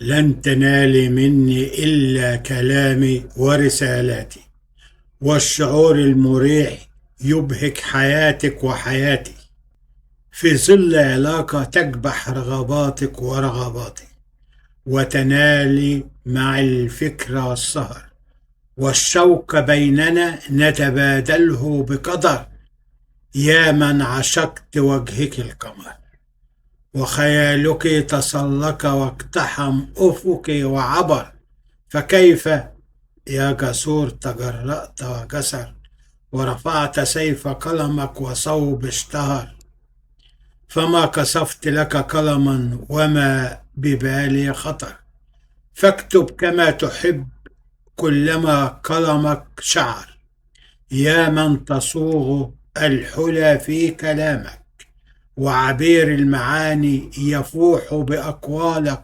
لن تنالي مني إلا كلامي ورسالاتي، والشعور المريح يبهج حياتك وحياتي. في ظل علاقة تكبح رغباتك ورغباتي، وتنالي مع الفكرة والسهر، والشوق بيننا نتبادله بقدر. يا من عشقت وجهك القمر، وخيالك تسلق واقتحم أفقي وعبر. فكيف يا جسور تجرأت وجسر، ورفعت سيف قلمك وصوب اشتهر. فما كسفت لك قلما وما ببالي خطر، فاكتب كما تحب كلما قلمك شعر. يا من تصوغ الحلى في كلامك، وعبير المعاني يفوح بأقوالك.